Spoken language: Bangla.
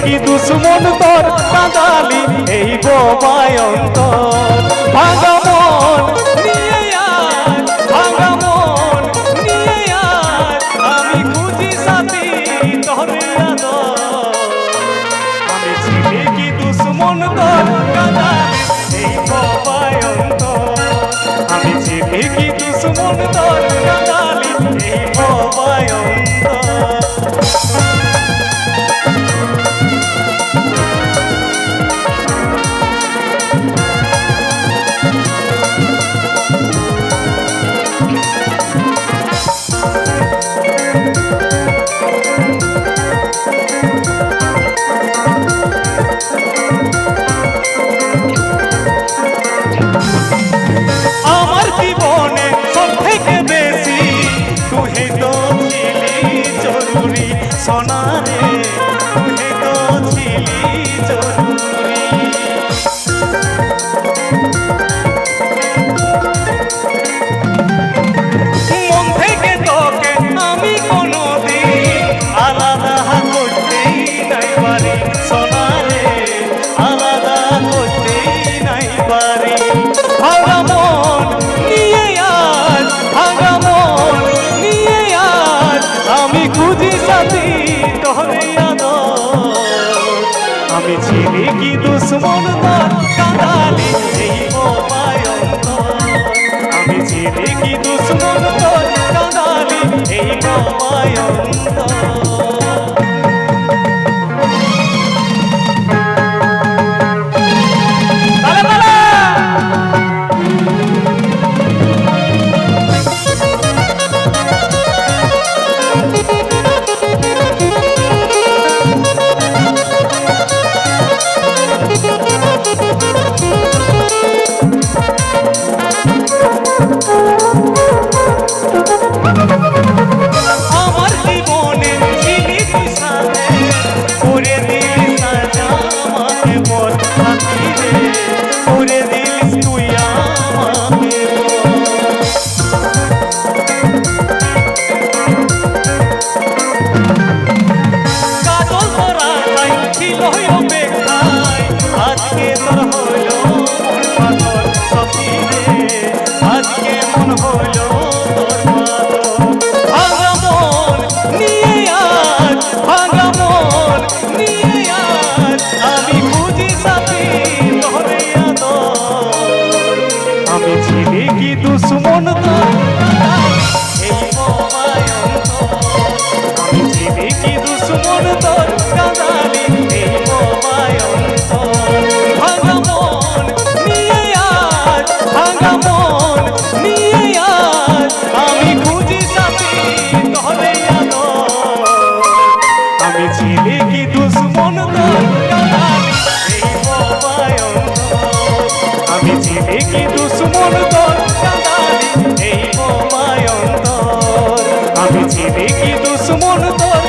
কি দুশ্মন তোর কাঁদালি এই বোবায় অন্তর। ভাঙা মন নিয়ে আয়, ভাঙা মন নিয়ে আয়, আমি খুঁজি সাথী তোরে আদর। আমি ছিলি কি দুশ্মন তোর কাঁদালি এই বোবায় অন্তর। আমি ছিলি কি দুশ্মন তোর কাঁদালি এই বোবায় অন্তর। আমার জীবনে সব থেকে বেশি তুই তো ছিলি জরুরি সোনারে, তুই তো ছিলি জরুরি। মন থেকে তোকে আমি কোনোদিন আলাদা করতেই নাই পারি সোনারে, আলাদা করতেই নাই পারি। ভাঙা মন নিয়ে আজ, ভাঙা মন নিয়ে আজ, আমি খুঁজি সাথী তোরে আদর। আমি ছিলি কি দুশ্মন তোর কাঁদালি এই বোবায় অন্তর। আমি ছিলি কি দুশ্মন তোর কাঁদালি এই বোবায় অন্তর। আমার জীবনে ছিলি তুই সাথে, করে দিলি সাজা আমাকে বল সাথী রে, করে দিলিস তুই আমাকে বল। কাজল তোরা তাই ছিল অপেক্ষায়, আজকে তোর হলো মন পাগল সখী রে, আজকে মন হলো তোর পাগল। ভাঙা মন নিয়ে আজ, ভাঙা মন নিয়ে আজ, আমি খুঁজি সাথী তোরে আদর। আমি ছিলি কি দুশ্মন তোর এই বোবায় অন্তর। আমি ছিলি কি দুশ্মন তোর কাঁদালি এই বোবায় অন্তর। ভাঙা মন নিয়ে আজ, ভাঙা মন নিয়ে আজ, আমি খুঁজি সাথী তোরে আদর। আমি ছিলি কি দুশ্মন তোর কাঁদালি এই বোবায় অন্তর। আমি ছিলি কি দুশ্মন তোর কাঁদালি এই বোবায় অন্তর। আমি ছিলি কি দুশ্মন তোর